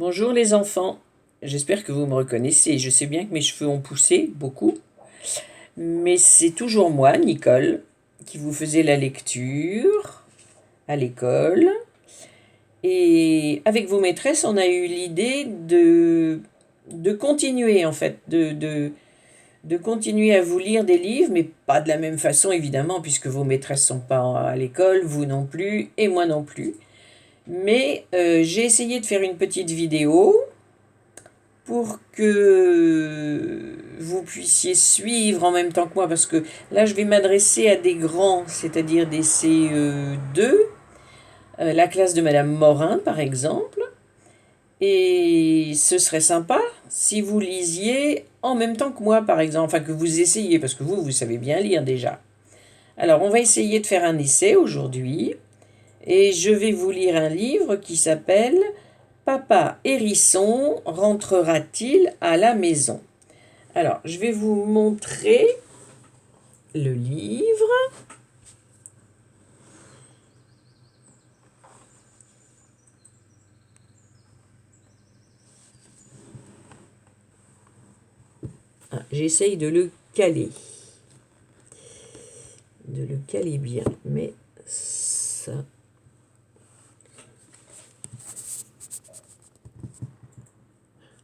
Bonjour les enfants, j'espère que vous me reconnaissez. Je sais bien que mes cheveux ont poussé beaucoup, mais c'est toujours moi, Nicole, qui vous faisait la lecture à l'école. Et avec vos maîtresses, on a eu l'idée de continuer en fait, de continuer à vous lire des livres, mais pas de la même façon évidemment, puisque vos maîtresses sont pas à l'école, vous non plus, et moi non plus. Mais j'ai essayé de faire une petite vidéo pour que vous puissiez suivre en même temps que moi, parce que là, je vais m'adresser à des grands, c'est-à-dire des CE2, la classe de Madame Morin, par exemple. Et ce serait sympa si vous lisiez en même temps que moi, par exemple, enfin que vous essayiez, parce que vous savez bien lire déjà. Alors, on va essayer de faire un essai aujourd'hui, et je vais vous lire un livre qui s'appelle Papa Hérisson rentrera-t-il à la maison? Alors, je vais vous montrer le livre. J'essaye de le caler. De le caler bien, mais ça...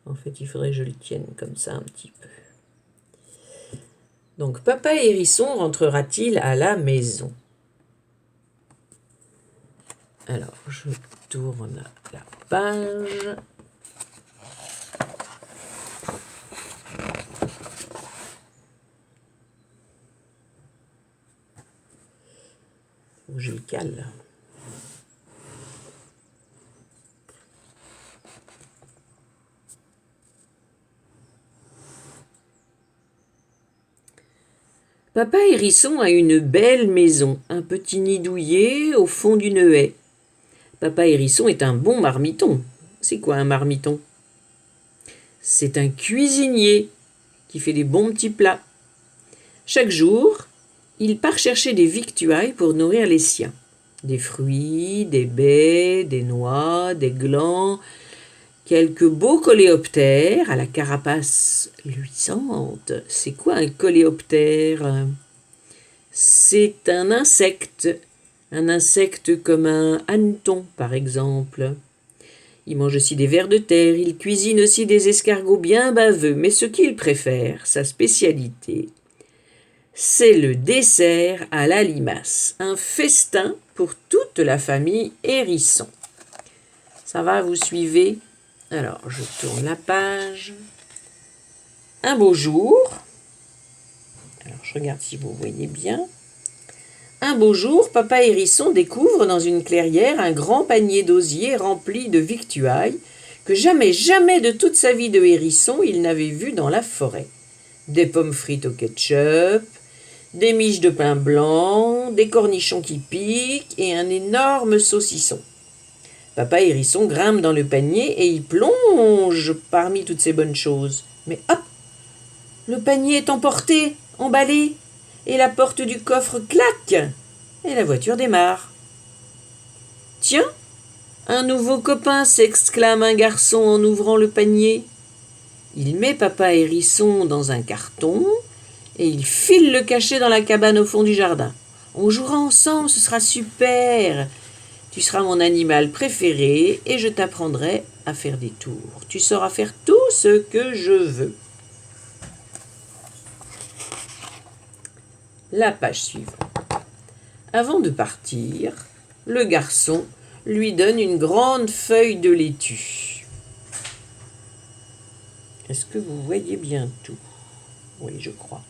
En fait, il faudrait que je le tienne comme ça un petit peu. Donc, Papa Hérisson rentrera-t-il à la maison? Alors, je tourne la page. Faut que je le cale. Papa Hérisson a une belle maison, un petit nid douillet au fond d'une haie. Papa Hérisson est un bon marmiton. C'est quoi un marmiton? C'est un cuisinier qui fait des bons petits plats. Chaque jour, il part chercher des victuailles pour nourrir les siens. Des fruits, des baies, des noix, des glands, quelques beaux coléoptères à la carapace luisante. C'est quoi un coléoptère? C'est un insecte comme un hanneton par exemple. Il mange aussi des vers de terre, il cuisine aussi des escargots bien baveux, mais ce qu'il préfère, sa spécialité, c'est le dessert à la limace, un festin pour toute la famille Hérisson. Ça va, vous suivez? Alors, je tourne la page. Un beau jour, alors je regarde si vous voyez bien. Un beau jour, Papa Hérisson découvre dans une clairière un grand panier d'osier rempli de victuailles que jamais de toute sa vie de hérisson il n'avait vu dans la forêt. Des pommes frites au ketchup, des miches de pain blanc, des cornichons qui piquent et un énorme saucisson. Papa Hérisson grimpe dans le panier et y plonge parmi toutes ces bonnes choses. Mais hop! Le panier est emporté, emballé, et la porte du coffre claque, et la voiture démarre. Tiens, un nouveau copain, s'exclame un garçon en ouvrant le panier. Il met Papa Hérisson dans un carton, et il file le cacher dans la cabane au fond du jardin. On jouera ensemble, ce sera super. Tu seras mon animal préféré, et je t'apprendrai à faire des tours. Tu sauras faire tout ce que je veux. La page suivante. Avant de partir, le garçon lui donne une grande feuille de laitue. Est-ce que vous voyez bien tout? Oui, je crois.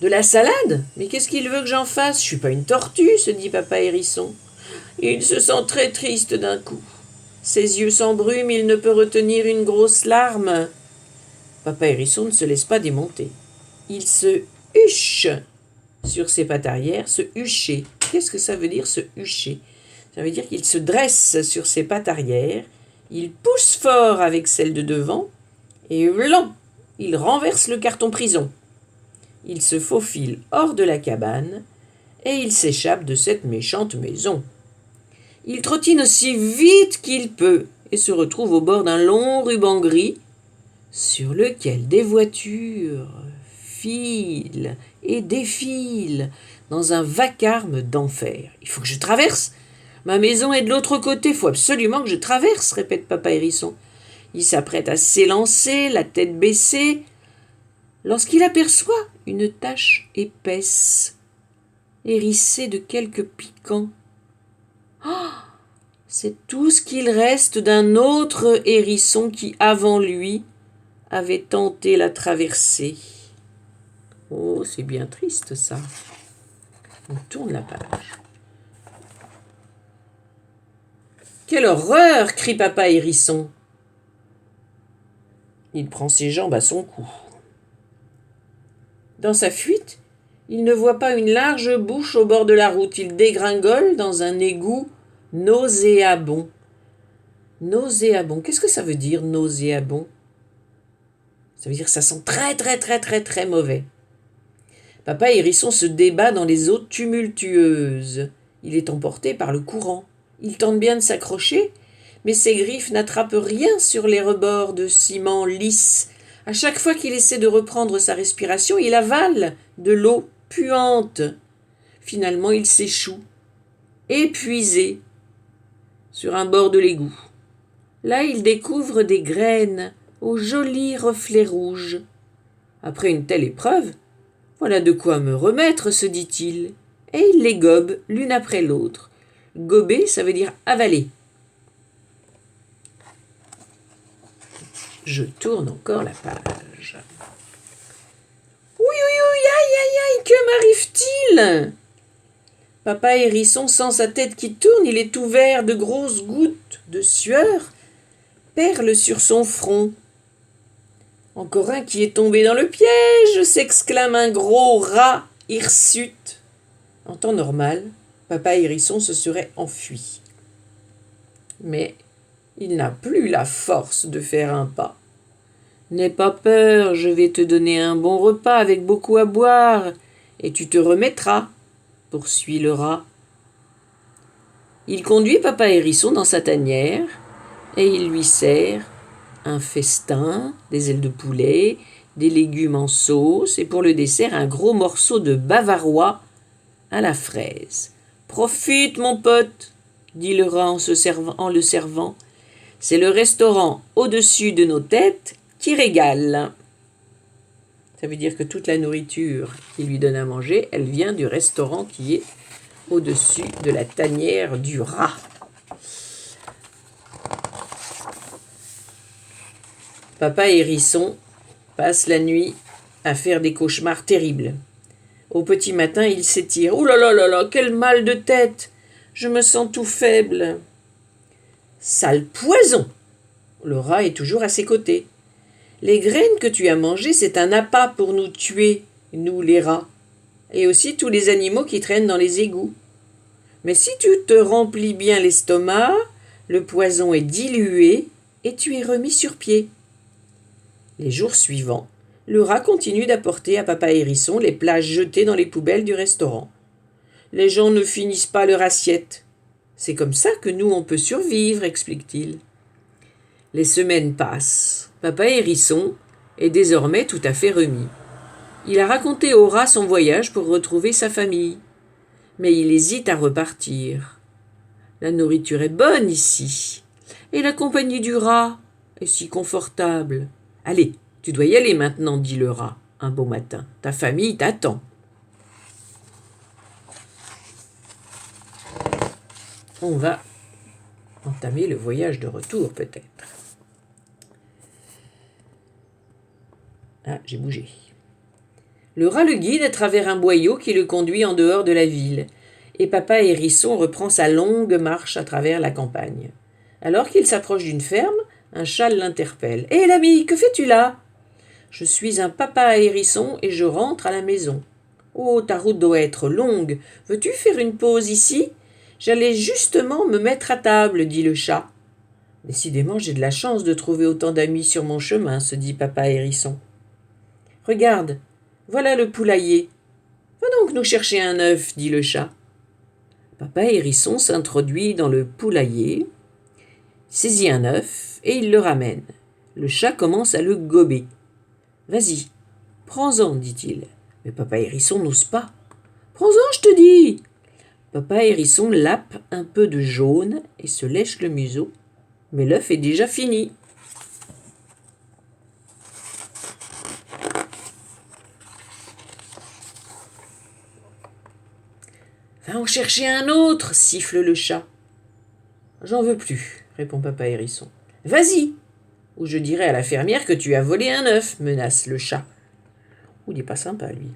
De la salade? Mais qu'est-ce qu'il veut que j'en fasse? Je suis pas une tortue, se dit Papa Hérisson. Il se sent très triste d'un coup. Ses yeux s'embrument, il ne peut retenir une grosse larme. Papa Hérisson ne se laisse pas démonter. Il se huche sur ses pattes arrière, se hucher. Qu'est-ce que ça veut dire, se hucher? Ça veut dire qu'il se dresse sur ses pattes arrière, il pousse fort avec celle de devant, et blanc, il renverse le carton prison. Il se faufile hors de la cabane, et il s'échappe de cette méchante maison. Il trottine aussi vite qu'il peut, et se retrouve au bord d'un long ruban gris sur lequel des voitures filent et défilent dans un vacarme d'enfer. « Il faut que je traverse. Ma maison est de l'autre côté, il faut absolument que je traverse, » répète Papa Hérisson. Il s'apprête à s'élancer, la tête baissée, lorsqu'il aperçoit une tache épaisse, hérissée de quelques piquants. Oh, c'est tout ce qu'il reste d'un autre hérisson qui, avant lui, avait tenté la traversée. Oh, c'est bien triste ça. On tourne la page. Quelle horreur! Crie Papa Hérisson. Il prend ses jambes à son cou. Dans sa fuite, il ne voit pas une large bouche au bord de la route. Il dégringole dans un égout nauséabond. Nauséabond. Qu'est-ce que ça veut dire, nauséabond? Ça veut dire que ça sent très, très, très, très, très mauvais. Papa Hérisson se débat dans les eaux tumultueuses. Il est emporté par le courant. Il tente bien de s'accrocher, mais ses griffes n'attrapent rien sur les rebords de ciment lisse. À chaque fois qu'il essaie de reprendre sa respiration, il avale de l'eau puante. Finalement, il s'échoue, épuisé, sur un bord de l'égout. Là, il découvre des graines aux jolis reflets rouges. Après une telle épreuve, voilà de quoi me remettre, se dit-il, et il les gobe l'une après l'autre. Gober, ça veut dire avaler. Je tourne encore la page. Oui, aïe, aïe, aïe, que m'arrive-t-il? Papa Hérisson sent sa tête qui tourne, il est tout vert, de grosses gouttes de sueur perlent sur son front. Encore un qui est tombé dans le piège, s'exclame un gros rat hirsute. En temps normal, Papa Hérisson se serait enfui. Mais il n'a plus la force de faire un pas. « N'aie pas peur, je vais te donner un bon repas avec beaucoup à boire, et tu te remettras, » poursuit le rat. Il conduit Papa Hérisson dans sa tanière, et il lui sert un festin, des ailes de poulet, des légumes en sauce, et pour le dessert, un gros morceau de bavarois à la fraise. « Profite, mon pote, » dit le rat en le servant. « C'est le restaurant au-dessus de nos têtes qui régale. » Ça veut dire que toute la nourriture qu'il lui donne à manger, elle vient du restaurant qui est au-dessus de la tanière du rat. Papa Hérisson passe la nuit à faire des cauchemars terribles. Au petit matin, il s'étire. « Ouh là là là là, quel mal de tête! Je me sens tout faible. »« Sale poison !» Le rat est toujours à ses côtés. « Les graines que tu as mangées, c'est un appât pour nous tuer, nous les rats, et aussi tous les animaux qui traînent dans les égouts. Mais si tu te remplis bien l'estomac, le poison est dilué et tu es remis sur pied. » Les jours suivants, le rat continue d'apporter à Papa Hérisson les plats jetés dans les poubelles du restaurant. Les gens ne finissent pas leur assiette. C'est comme ça que nous, on peut survivre, explique-t-il. Les semaines passent. Papa Hérisson est désormais tout à fait remis. Il a raconté au rat son voyage pour retrouver sa famille. Mais il hésite à repartir. La nourriture est bonne ici. Et la compagnie du rat est si confortable. Allez, tu dois y aller maintenant, dit le rat, un beau matin. Ta famille t'attend. On va entamer le voyage de retour, peut-être. Ah, j'ai bougé. Le rat le guide à travers un boyau qui le conduit en dehors de la ville, et Papa Hérisson reprend sa longue marche à travers la campagne. Alors qu'il s'approche d'une ferme, un chat l'interpelle. « Hé, l'ami, que fais-tu là ?»« Je suis un papa hérisson et je rentre à la maison. »« Oh, ta route doit être longue. Veux-tu faire une pause ici ? J'allais justement me mettre à table, dit le chat. »« Décidément, j'ai de la chance de trouver autant d'amis sur mon chemin, se dit Papa Hérisson. Regarde, voilà le poulailler. Va donc nous chercher un œuf, dit le chat. Papa Hérisson s'introduit dans le poulailler. saisit un œuf et il le ramène. Le chat commence à le gober. « Vas-y, prends-en, dit-il. » Mais Papa Hérisson n'ose pas. « Prends-en, je te dis !» Papa Hérisson lappe un peu de jaune et se lèche le museau. Mais l'œuf est déjà fini. « Va en chercher un autre !» siffle le chat. « J'en veux plus, » répond Papa Hérisson. « Vas-y, ou je dirai à la fermière que tu as volé un œuf, menace le chat. Il n'est pas sympa, lui.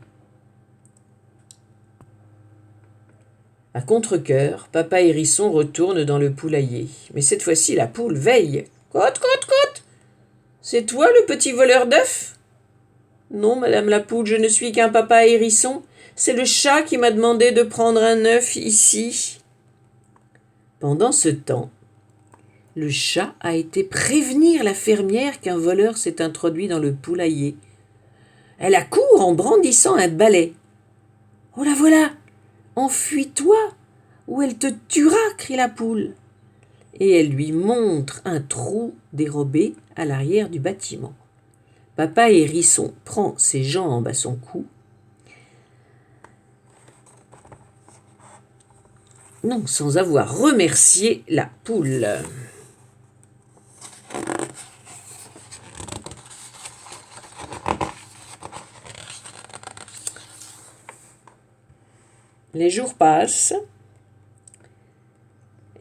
À contre-cœur, Papa Hérisson retourne dans le poulailler. Mais cette fois-ci, la poule veille. « Cote, cote, cote ! C'est toi le petit voleur d'œufs ?»« Non, madame la poule, je ne suis qu'un Papa Hérisson. C'est le chat qui m'a demandé de prendre un œuf ici. » Pendant ce temps, le chat a été prévenir la fermière qu'un voleur s'est introduit dans le poulailler. Elle accourt en brandissant un balai. « Oh la voilà ! Enfuis-toi, ou elle te tuera !» crie la poule. Et elle lui montre un trou dérobé à l'arrière du bâtiment. Papa Hérisson prend ses jambes à son cou. Non, sans avoir remercié la poule. Les jours passent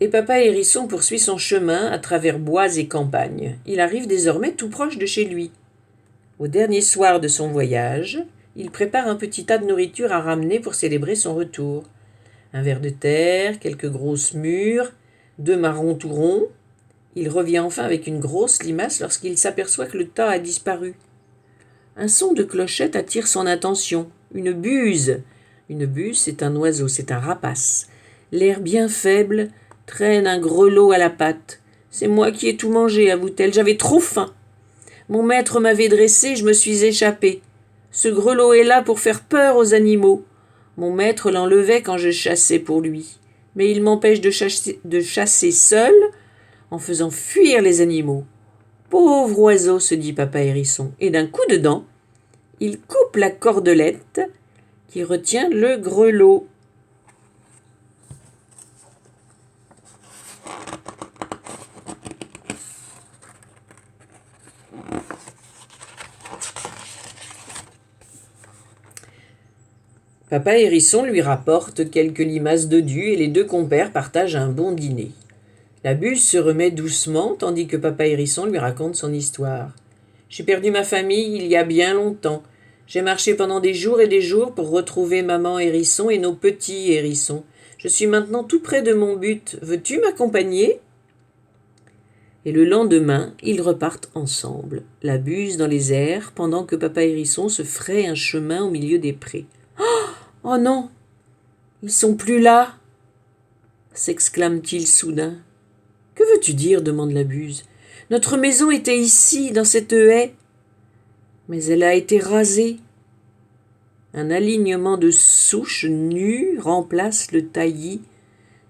et Papa Hérisson poursuit son chemin à travers bois et campagnes. Il arrive désormais tout proche de chez lui. Au dernier soir de son voyage, il prépare un petit tas de nourriture à ramener pour célébrer son retour. Un ver de terre, quelques grosses mûres, 2 marrons tout ronds. Il revient enfin avec une grosse limace lorsqu'il s'aperçoit que le tas a disparu. Un son de clochette attire son attention. Une buse. Une buse, c'est un oiseau, c'est un rapace. L'air bien faible traîne un grelot à la patte. « C'est moi qui ai tout mangé, avoue-t-elle, j'avais trop faim. Mon maître m'avait dressé, je me suis échappée. Ce grelot est là pour faire peur aux animaux. Mon maître l'enlevait quand je chassais pour lui. Mais il m'empêche de chasser seul en faisant fuir les animaux. Pauvre oiseau, se dit Papa Hérisson, et d'un coup de dent, il coupe la cordelette qui retient le grelot. Papa Hérisson lui rapporte quelques limaces dodues et les 2 compères partagent un bon dîner. La buse se remet doucement tandis que Papa Hérisson lui raconte son histoire. « J'ai perdu ma famille il y a bien longtemps. J'ai marché pendant des jours et des jours pour retrouver maman Hérisson et nos petits hérissons. Je suis maintenant tout près de mon but. Veux-tu m'accompagner ?» Et le lendemain, ils repartent ensemble, la buse dans les airs, pendant que Papa Hérisson se fraye un chemin au milieu des prés. « Oh non, ils sont plus là !» s'exclame-t-il soudain. « Que veux-tu dire ?» demande la buse. « Notre maison était ici, dans cette haie, mais elle a été rasée. » Un alignement de souches nues remplace le taillis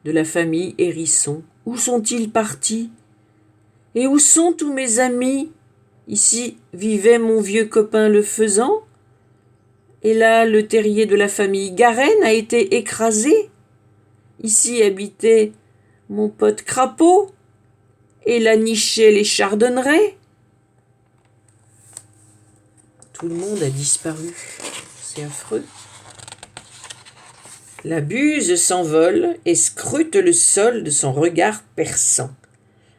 de la famille Hérisson. Où sont-ils partis? Et où sont tous mes amis? Ici vivait mon vieux copain le faisan, et là le terrier de la famille Garenne a été écrasé. Ici habitait mon pote Crapaud, et là nichaient les chardonnerets. Tout le monde a disparu. C'est affreux. La buse s'envole et scrute le sol de son regard perçant.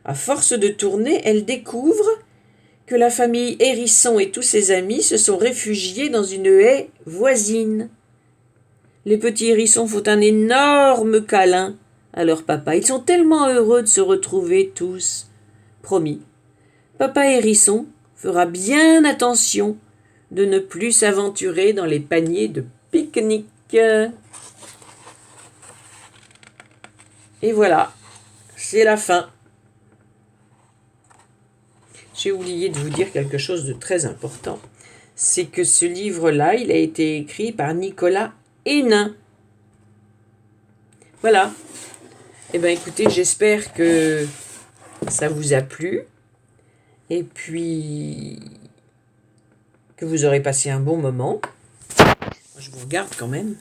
À force de tourner, elle découvre que la famille Hérisson et tous ses amis se sont réfugiés dans une haie voisine. Les petits hérissons font un énorme câlin à leur papa. Ils sont tellement heureux de se retrouver tous. Promis, Papa Hérisson fera bien attention de ne plus s'aventurer dans les paniers de pique-nique. Et voilà, c'est la fin. J'ai oublié de vous dire quelque chose de très important. C'est que ce livre-là, il a été écrit par Nicolas Hénin. Voilà. Eh bien, écoutez, j'espère que ça vous a plu et puis que vous aurez passé un bon moment. Je vous regarde quand même.